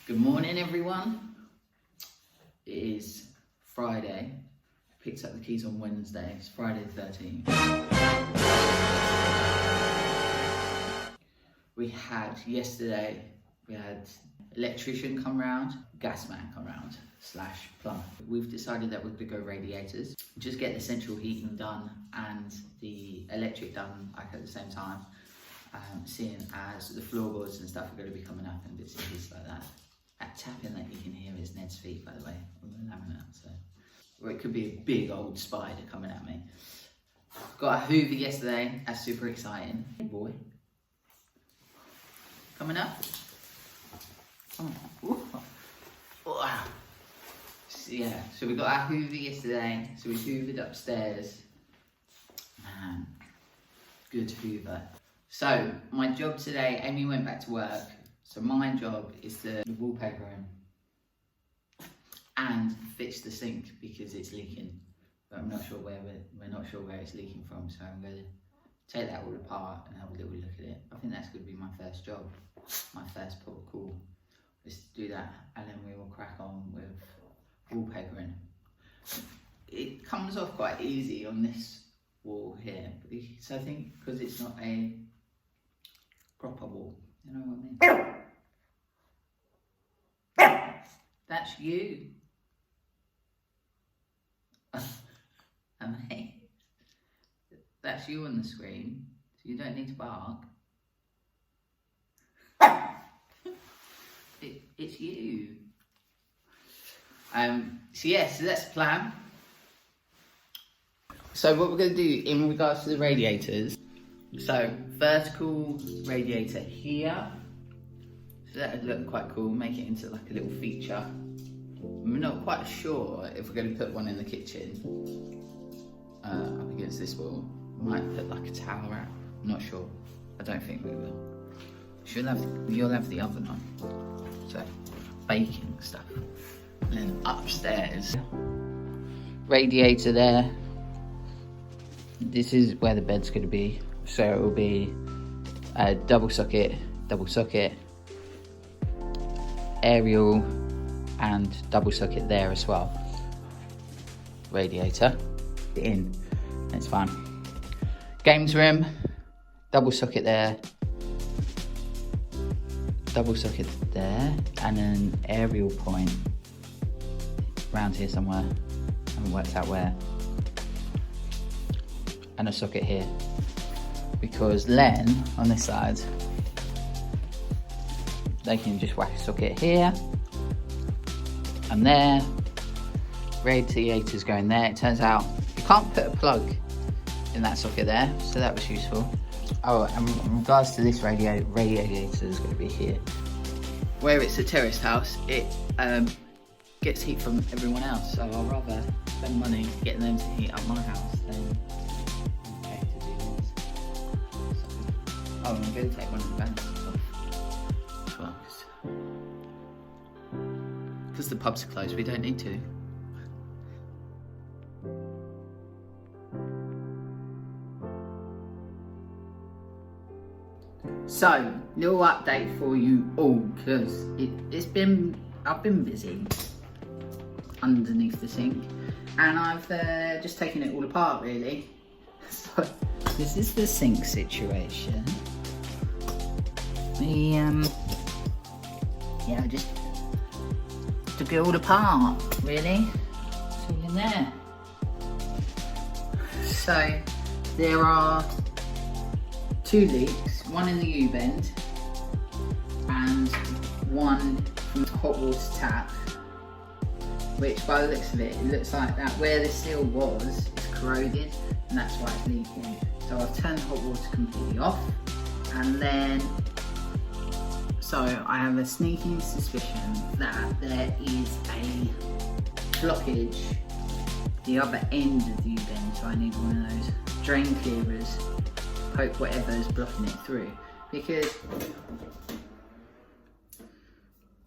Good morning, everyone. It is Friday. Picked up the keys on Wednesday. It's Friday the 13th. Yesterday, we had electrician come round, gas man come round, / plumber. We've decided that we're going to go radiators. Just get the central heating done and the electric done like at the same time. Seeing as the floorboards and stuff are going to be coming up and bits and pieces like that. That tapping that you can hear is Ned's feet, by the way, on the laminate. So, or it could be a big old spider coming at me. Got a Hoover yesterday. That's super exciting. Hey boy, coming up. Wow. Yeah. So we got our Hoover yesterday. So we hoovered upstairs. Man, good Hoover. So my job today, Amy went back to work. So my job is to wallpaper in and fix the sink because it's leaking. But I'm not sure where we're not sure where it's leaking from. So I'm going to take that all apart and have a little look at it. I think that's going to be my first job, my first port of call, is to do that, and then we will crack on with wallpapering. It comes off quite easy on this wall here, so I think because it's not a proper wall. You know what I mean? That's you. And hey, that's you on the screen, so you don't need to bark. It's you. So that's the plan. So what we're going to do in regards to the radiators. So vertical radiator here. So that would look quite cool, make it into like a little feature. I'm not quite sure if we're going to put one in the kitchen up against this wall. Might put like a towel wrap, I'm not sure. I don't think we will. You'll have the oven on, so baking stuff. And then upstairs, radiator there. This is where the bed's going to be. So it will be a double socket, aerial and double socket there as well. Radiator in, it's fine. Games room, double socket there, and an aerial point around here somewhere. I haven't worked out where. And a socket here, because Len on this side, they can just whack a socket here and there. Radiators going there. It turns out you can't put a plug in that socket there, so that was useful. Oh, and in regards to this radiator is going to be here. Where it's a terraced house, it gets heat from everyone else, so I'll rather spend money getting them to heat up my house than pay to do this. Oh, I'm going to take one of the banisters off as well, because the pubs are closed. We don't need to. So, little update for you all, because I've been busy underneath the sink, and I've just taken it all apart really. So, this is the sink situation. I just took it all apart, really. It's all in there. So, there are 2 leaks, one in the U-bend and one from the hot water tap, which by the looks of it, it looks like that where the seal was is corroded, and that's why it's leaking. So I've turned the hot water completely off, and then so I have a sneaking suspicion that there is a blockage the other end of the U-bend, so I need one of those drain clearers, poke whatever's blocking it through, because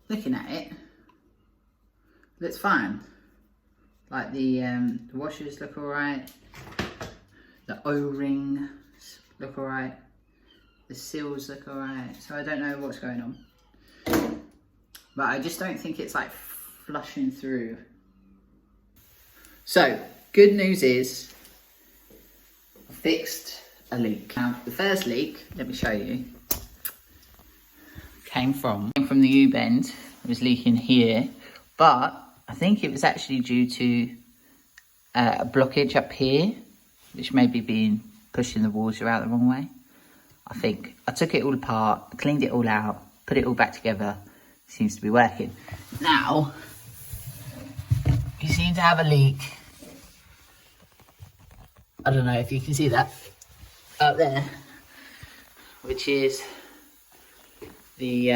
looking at it looks fine. Like the washers look alright, the O-rings look alright, the seals look alright, so I don't know what's going on. but I just don't think it's like flushing through. So, good news is I fixed a leak. Now, the first leak, let me show you, came from the U-bend. It was leaking here, but I think it was actually due to a blockage up here, which may be pushing the water out the wrong way. I think I took it all apart, cleaned it all out, put it all back together. Seems to be working. Now, you seem to have a leak. I don't know if you can see that up there, which is the,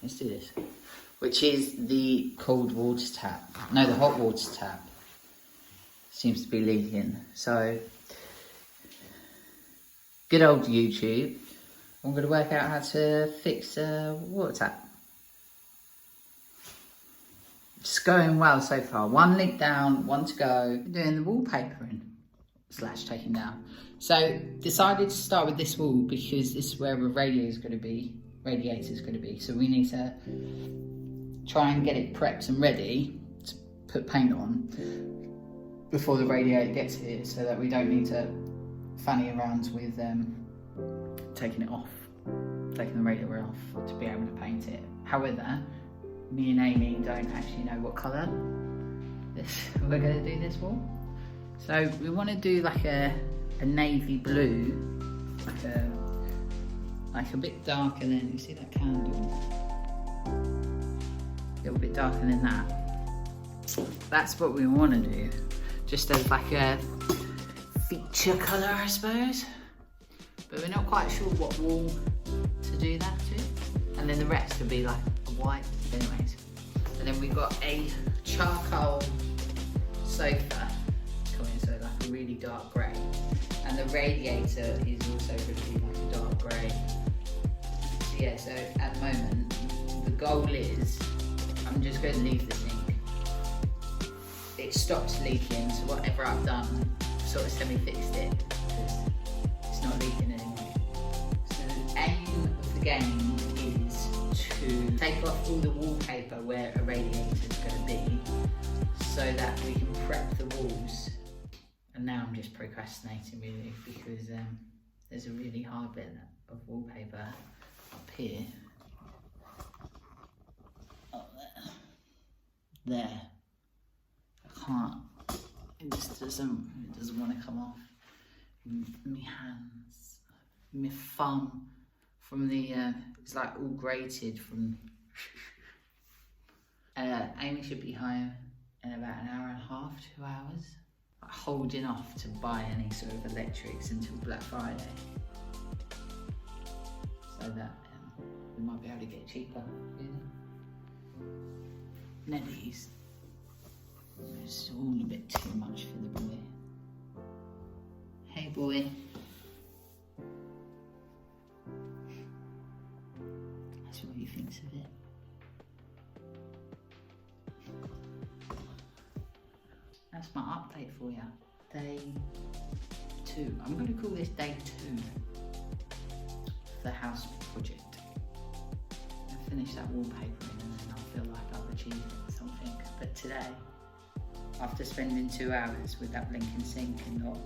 let's do this, which is the cold water tap. No, the hot water tap seems to be leaking. So, good old YouTube. I'm going to work out how to fix a water tap. It's going well so far. One leak down, one to go. Doing the wallpapering / taking down. So decided to start with this wall because this is where the radiator's going to be. So we need to try and get it prepped and ready to put paint on before the radiator gets here, so that we don't need to fanny around with taking the radiator off to be able to paint it. However, me and Amy don't actually know what colour we're going to do this wall. So we want to do like a navy blue, like a bit darker than, you see that candle? A little bit darker than that. That's what we want to do, just as like a feature colour, I suppose. But we're not quite sure what wall to do that to. And then the rest will be like a white, anyways. And then we've got a charcoal sofa coming, so like a really dark grey. And the radiator is also going to be like a dark grey. So yeah, so at the moment, the goal is, I'm just going to leave the sink. It stops leaking, so whatever I've done, sort of semi-fixed it, because it's not leaking anymore. So the aim of the game is to take off all the wallpaper where a radiator is going to be, so that we can prep the walls. And now I'm just procrastinating really, because there's a really hard bit of wallpaper up here. Up there. I can't. It just doesn't want to come off. My hands, my thumb from the, it's like all grated from. Amy should be home in about an hour and a half, 2 hours. Holding off to buy any sort of electrics until Black Friday, so that we might be able to get cheaper. Nettie's, it's all a bit too much for the boy. Hey boy. That's what he thinks of it. That's my update for you. Day 2. I'm going to call this day 2 of the house project. I'll finish that wallpapering and then I'll feel like I've achieved something. But today, after spending 2 hours with that blinking sink and not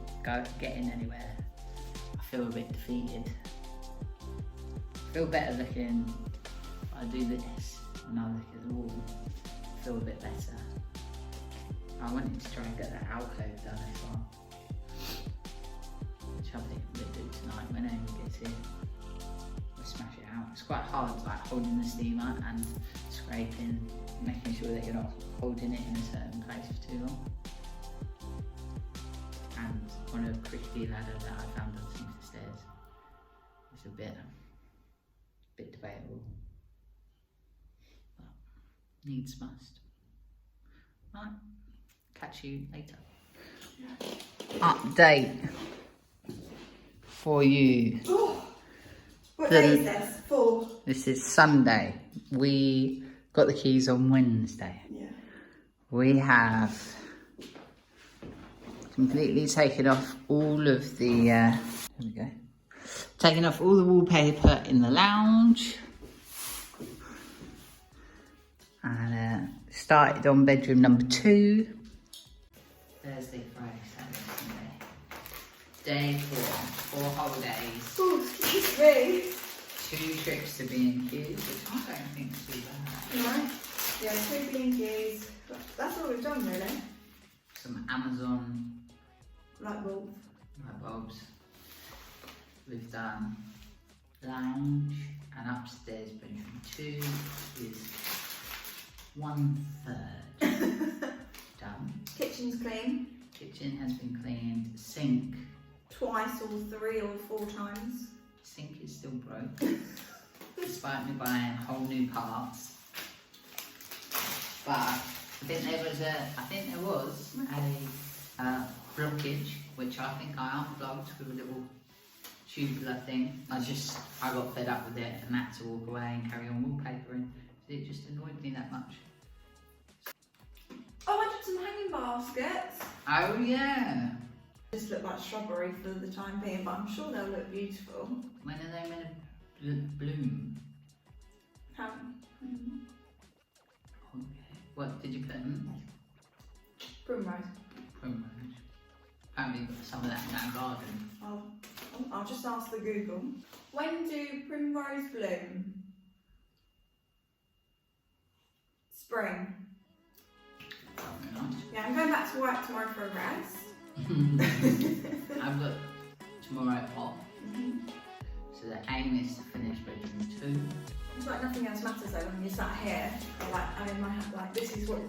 getting anywhere, I feel a bit defeated. I feel better looking. I do this and I look at the wall. I feel a bit better. I wanted to try and get that alcove done as well, which I think we'll do tonight when Amy gets here. We'll smash it out. It's quite hard, like holding the steamer and scraping, making sure that you're not holding it in a certain place for too long. And on a crickety ladder that I found underneath the stairs, it's a bit debatable, but needs must. Right. Catch you later. Update for you. Oh, what day is this? 4. This is Sunday. We got the keys on Wednesday. Yeah. We have completely taken off all of the, here we go. Taken off all the wallpaper in the lounge. started on bedroom number 2. Thursday, Friday, Saturday, Sunday. Day 4. 4 whole days. Oh, excuse me. 2 trips to B&Q's, which I don't think is too bad. Right. Yeah, 2 B&Q's. That's all we've done, really. Some Amazon Light bulb. light bulbs. We've done lounge, and upstairs bedroom 2 is 1/3 done. Kitchen's clean. Kitchen has been cleaned. Sink. Twice or 3 or 4 times. Sink is still broke, despite me buying whole new parts. But I think there was a blockage, which I think I unplugged with a little tubular thing. I got fed up with it and had to walk away and carry on wallpapering. It just annoyed me that much. Oh, I did some hanging baskets. Oh yeah. Just look like shrubbery for the time being, but I'm sure they'll look beautiful. When are they meant to bloom? How? Okay. What did you put in? Primrose. Primrose. Apparently you've got some of that in our garden. I'll just ask the Google. When do primrose bloom? Spring. Very nice. Yeah, I'm going back to work tomorrow for a rest. I've got tomorrow off. So the aim is to finish bedroom 2. It's like nothing else matters though when you're sat here. Like I'm in my head, like this is what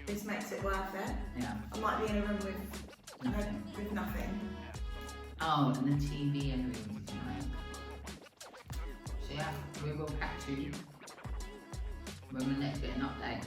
this makes it worth it. Yeah. I might be in a room with nothing. Oh, and the TV area is tonight. So yeah, we will catch you when we next get an update.